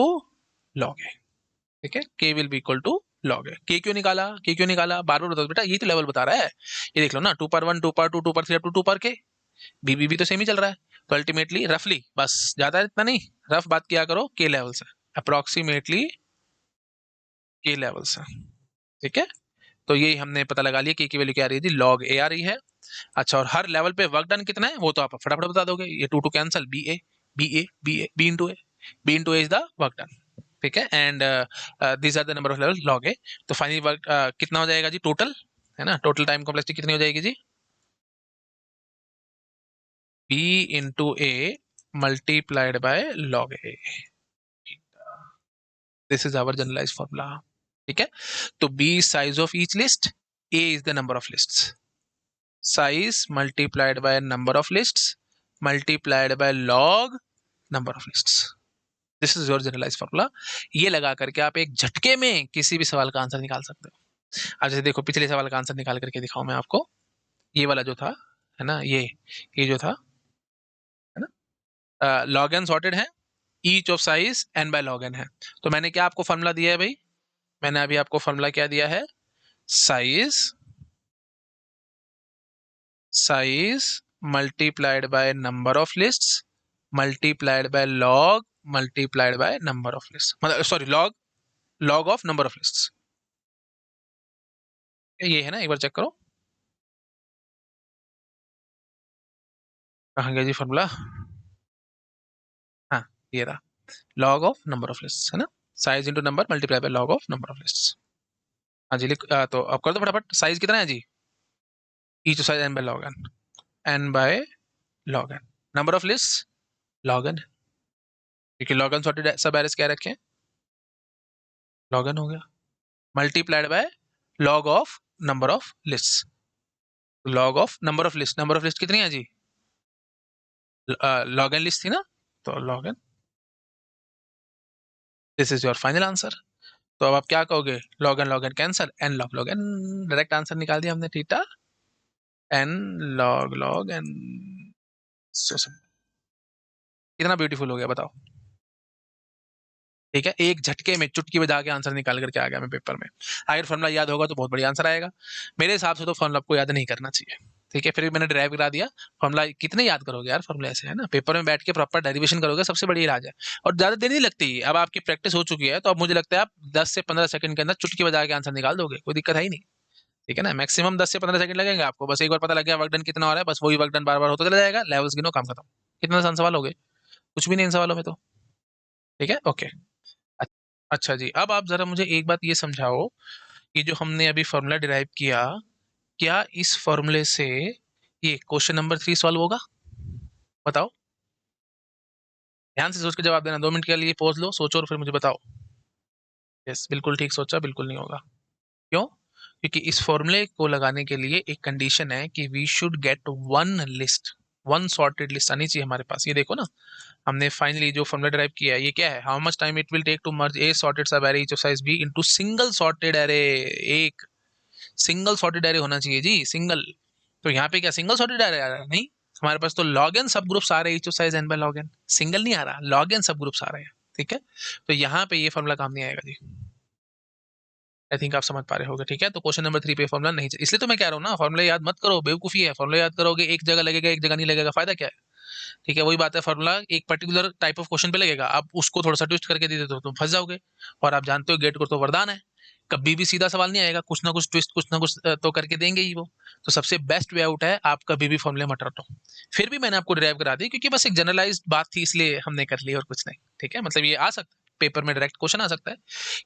log a. ठीक है, k will be equal to log है। के क्यों निकाला, के क्यों निकाला, बार बार बताओ बेटा, ये तो लेवल बता रहा है। ये देख लो ना, टू पर वन, टू पर टू, टू पर थ्री, टू पर के, बी भी तो सेम ही चल रहा है। तो अल्टीमेटली रफली, बस ज्यादा इतना नहीं, रफ बात किया करो, के लेवल से अप्रोक्सीमेटली, के लेवल से। ठीक है, तो यही हमने पता लगा लिया, के की वैल्यू क्या आ रही है जी, लॉग ए आ रही है। अच्छा, और हर लेवल पे वर्क डन कितना है वो तो आप फटाफट बता दोगे, ये two two cancel, b a b a b a b into a, b into a is the work done. ठीक है, and this are the number of level log a. तो फाइनली वर्क कितना हो जाएगा जी टोटल, है ना, टोटल टाइम कॉम्प्लेक्सिटी कितनी हो जाएगी जी, b into a multiplied by log a. This is our generalise formula. ठीक है, तो b size of each list, a is the number of lists, size multiplied by number of lists multiplied by log number of lists. This is your generalise formula. ये लगा करके आप एक झटके में किसी भी सवाल का आंसर निकाल सकते हो। अब जैसे देखो, पिछले सवाल का आंसर निकाल करके दिखाऊं मैं आपको। ये वाला जो था, है ना, ये जो था, है ना, लॉग एन सॉर्टेड है, each of size n by log n है। तो मैंने क्या आपको फॉर्मूला दिया है भाई? मैंने अभी आपको फॉर्मूला क्या दिया है? Size multiplied by number of lists multiplied by log multiplied by number of list, मतलब sorry, log log of number of lists. ये है ना, एक बार चेक करो कहाँ गया जी फॉर्मूला। हाँ, ये रहा, log of number of list, है ना, size into number multiply by log of number of list. हाँ जी, तो अब कर दो फटाफट। साइज कितना है जी? Each size n by log n, n by log n. Number of list log n, क्योंकि log n sorted sub arrays क्या रखे हैं, लॉग एन हो गया, multiplied by log of number of list, log of number of list. Number of list कितनी है जी? Log n list थी ना, तो log n. This is your final answer. तो अब आप क्या कहोगे? Log N cancel, n log log n. Direct answer निकाल दिया हमने, theta n log log n. कितना ब्यूटीफुल हो गया बताओ। ठीक है, एक झटके में चुटकी बजा के आंसर निकाल करके आ गया मैं पेपर में। अगर फॉर्मूला याद होगा तो बहुत बढ़िया आंसर आएगा। मेरे हिसाब से तो फॉर्मूला आपको याद नहीं करना चाहिए। ठीक है, फिर भी मैंने ड्राइव करा दिया। फॉर्मूला कितने याद करोगे यार फॉर्मूला ऐसे, है ना, पेपर में बैठ के प्रॉपर डेरिवेशन करोगे, सबसे बड़ी इलाज है। और ज्यादा देर नहीं लगती, अब आपकी प्रैक्टिस हो चुकी है, तो अब मुझे लगता है आप 10 से 15 सेकंड के अंदर चुटकी बजा के आंसर निकाल दोगे, कोई दिक्कत है ही नहीं। ठीक है ना, मैक्सिमम 10 से 15 सेकंड लगेंगे आपको, बस एक बार पता लग गया वर्क डन कितना हो रहा है, बस वही वर्क डन बार बार होता चला जाएगा, लेवल्स गिनो, काम खत्म। कितने आसान सवाल हो गए, कुछ भी नहीं इन सवालों में तो। ठीक है, ओके। अच्छा जी, अब आप जरा मुझे एक बात ये समझाओ कि जो हमने अभी फॉर्मूला डिराइव किया, क्या इस फॉर्मूले से ये क्वेश्चन नंबर 3 सॉल्व होगा? बताओ, ध्यान से सोच के जवाब देना। 2 मिनट के लिए पॉज लो, सोचो और फिर मुझे बताओ। यस, बिल्कुल ठीक सोचा, बिल्कुल नहीं होगा। क्यों? क्योंकि इस फॉर्मूले को लगाने के लिए एक कंडीशन है कि we should get one list, one sorted list आनी चाहिए हमारे पास। ये देखो ना, हमने फाइनली जो फॉर्मूला ड्राइव किया है, ये क्या है? How much time it will take to merge a sorted sub array each of size b into single sorted array. एक सिंगल सॉर्टेड एरे होना चाहिए जी, सिंगल। तो यहाँ पे क्या सिंगल सॉर्टेड एरे आ रहा है? नहीं, हमारे पास तो लॉग एन सब ग्रुप्स आ रहे हैं, each of size n by log n. Single नहीं आ रहा, लॉग एन सब ग्रुप्स आ रहे हैं। ठीक है, तो यहाँ पे ये फॉर्मूला काम नहीं आएगा जी। आई थिंक आप समझ पा रहे होगे। ठीक है, तो क्वेश्चन नंबर 3 पे फॉर्मूला नहीं चाहिए, इसलिए तो मैं कह रहा हूँ ना, फॉर्मूला याद मत करो, बेवकूफी है। फॉर्मूला याद करोगे, एक जगह लगेगा एक जगह नहीं लगेगा, फायदा क्या है? ठीक है, वही बात है, फॉर्मूला एक पर्टिकुलर टाइप ऑफ क्वेश्चन पे लगेगा, आप उसको थोड़ा सा ट्विस्ट करके दे देते हो तुम फंस जाओगे। और आप जानते हो गेट को तो वरदान है, कभी भी सीधा सवाल नहीं आएगा, कुछ ना कुछ ट्विस्ट, कुछ ना कुछ तो करके देंगे ही वो। तो सबसे बेस्ट वे आउट है, आप कभी भी फॉर्मूले मत रटो। फिर भी मैंने आपको ड्राइव करा दी, क्योंकि बस एक जनरलाइज बात थी, इसलिए हमने कर ली, और कुछ नहीं। ठीक है, मतलब ये आ सकता है पेपर में, डायरेक्ट क्वेश्चन आ सकता है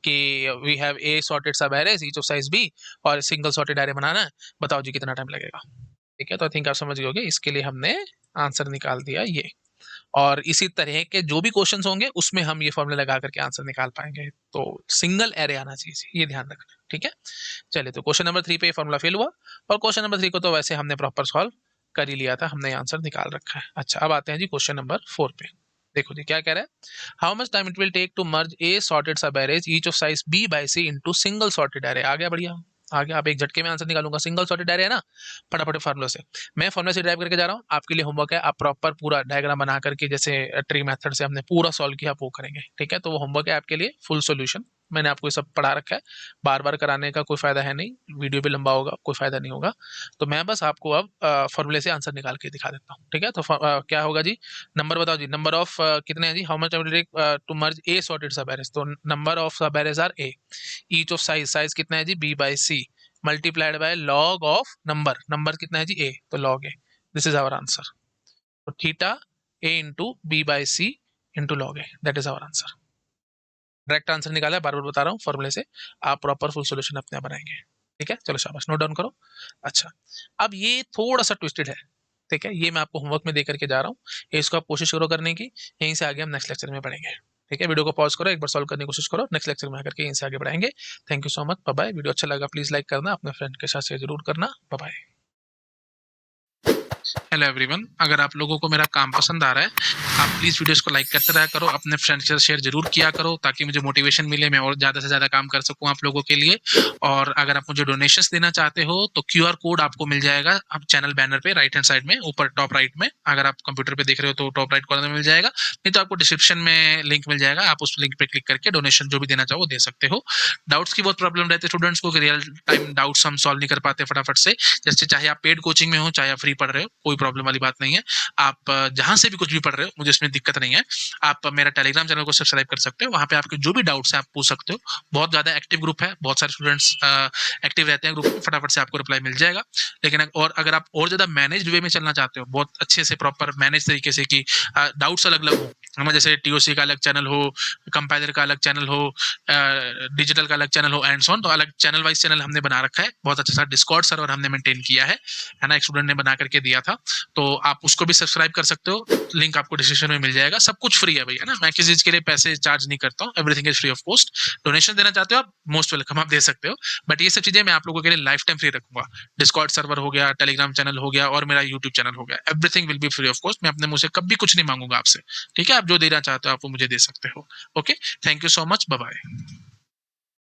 कि वी हैव ए सॉर्टेड सब arrays each of size b, और सिंगल सॉर्टेड एरे बनाना है, बताओ जी कितना टाइम लगेगा। ठीक है, तो आई थिंक आप समझ गए होगे, इसके लिए हमने आंसर निकाल दिया ये। और इसी तरह के जो भी क्वेश्चंस होंगे उसमें हम ये फॉर्मूला लगा करके आंसर निकाल पाएंगे। तो सिंगल एरे आना चाहिए, ये ध्यान रखना। ठीक है, चलिए, तो क्वेश्चन नंबर 3 पे ये फॉर्मूला फेल हुआ, और क्वेश्चन नंबर 3 को तो वैसे हमने प्रॉपर सॉल्व कर ही लिया था, हमने आंसर निकाल रखा है। अच्छा, अब आते हैं जी क्वेश्चन नंबर 4 पे। देखो जी क्या कह रहा है, how much time it will take to merge a sorted सब arrays each of size b by c into single sorted array. आ गया, बढ़िया आ गया। आप एक झटके में आंसर निकालूंगा, सिंगल सॉर्टेड एरे है ना, फटाफट फार्मूला से। मैं फॉर्मूला से ड्राइव करके जा रहा हूँ, आपके लिए होमवर्क है, आप प्रॉपर पूरा डायग्राम बना करके, जैसे ट्री मेथड से हमने पूरा सॉल्व किया, आप वो करेंगे। ठीक है, तो वो होमवर्क है आपके लिए, फुल सोल्यूशन। मैंने आपको ये सब पढ़ा रखा है, बार बार कराने का कोई फायदा है नहीं, वीडियो भी लंबा होगा, कोई फायदा नहीं होगा। तो मैं बस आपको अब फॉर्मूले से आंसर निकाल के दिखा देता हूँ। ठीक है, तो क्या होगा जी, नंबर बताओ जी, नंबर ऑफ कितने हैं जी, how much to merge a sorted सब एरेज, तो number of sub arrays are a, each of size, size कितना है जी, b by c, multiplied by log of number, number कितना है जी, ए, तो log a. This is our answer. तो theta a into b by c into log a, that is our answer. Direct answer निकाला है, बार बार बता रहा हूँ, फॉर्मूले से आप प्रॉपर फुल सोल्यूशन अपने बनाएंगे। ठीक है, चलो शाबाश, नोट डाउन करो। अच्छा, अब ये थोड़ा सा ट्विस्टेड है। ठीक है, ये मैं आपको होमवर्क में दे करके जा रहा हूँ, इसको आप कोशिश करो करने की, यहीं से आगे हम नेक्स्ट लेक्चर में पढ़ेंगे। ठीक है, वीडियो को पॉज़ करो, एक बार सॉल्व करने की कोशिश करो, नेक्स्ट लेक्चर में आकर के यहीं से आगे बढ़ाएँगे। Thank you so much, bye-bye. Video अच्छा लगा प्लीज़ लाइक करना, अपने फ्रेंड के साथ शेयर ज़रूर करना। बाय-बाय। हेलो एवरीवन, अगर आप लोगों को मेरा काम पसंद आ रहा है, आप प्लीज़ वीडियोस को लाइक करते रहा करो, अपने फ्रेंड्स के साथ शेयर ज़रूर किया करो, ताकि मुझे मोटिवेशन मिले, मैं और ज़्यादा से ज़्यादा काम कर सकूँ आप लोगों के लिए। और अगर आप मुझे डोनेशंस देना चाहते हो, तो क्यूआर कोड आपको मिल जाएगा आप चैनल बैनर पे राइट हैंड साइड में ऊपर टॉप राइट में। अगर आप कंप्यूटर पे देख रहे हो तो टॉप राइट कॉर्नर में मिल जाएगा, नहीं तो आपको डिस्क्रिप्शन में लिंक मिल जाएगा, आप उस लिंक पे क्लिक करके डोनेशन जो भी देना चाहो वो दे सकते हो। डाउट्स की बहुत प्रॉब्लम रहती है स्टूडेंट्स को कि रियल टाइम डाउट्स हम सॉल्व नहीं कर पाते फटाफट से। जैसे चाहे आप पेड कोचिंग में हो, चाहे आप फ्री पढ़ रहे हो, कोई प्रॉब्लम वाली बात नहीं है। आप जहाँ से भी कुछ भी पढ़ रहे हो, मुझे इसमें दिक्कत नहीं है। आप मेरा टेलीग्राम चैनल को सब्सक्राइब कर सकते हो, वहाँ पे आपके जो भी डाउट्स हैं आप पूछ सकते हो। बहुत ज़्यादा एक्टिव ग्रुप है, बहुत सारे स्टूडेंट्स एक्टिव रहते हैं ग्रुप में, फटाफट से आपको रिप्लाई मिल जाएगा। लेकिन और अगर आप और ज़्यादा मैनेज्ड वे में चलना चाहते हो, बहुत अच्छे से प्रॉपर मैनेज तरीके से कि डाउट्स अलग अलग हो, हमें जैसे टीओसी का अलग चैनल हो, कंपाइलर का अलग चैनल हो, डिजिटल का अलग चैनल हो एंड सो ऑन, तो अलग चैनल वाइज चैनल हमने बना रखा है। बहुत अच्छा सा डिस्कॉर्ड सर्वर हमने मेंटेन किया है ना, एक स्टूडेंट ने बना करके दिया था, तो आप उसको भी सब्सक्राइब कर सकते हो। लिंक आपको डिस्क्रिप्शन में मिल जाएगा। सब कुछ फ्री है भैया ना, मैं किसी चीज के लिए पैसे चार्ज नहीं करता हूँ, everything is free of cost. Donation देना चाहते हो आप, मोस्ट वेलकम, आप दे सकते हो। बट ये सब चीजें मैं आप लोगों के लिए लाइफ टाइम फ्री रखूंगा। डिस्कॉर्ड सर्वर हो गया, टेलीग्राम चैनल हो गया और मेरा यूट्यूब चैनल हो गया, everything will be free of cost. मैं अपने मुंह से कभी कुछ नहीं मांगूंगा आपसे। ठीक है, आप जो देना चाहते हो आप वो मुझे दे सकते हो। Okay, thank you so much, bye bye.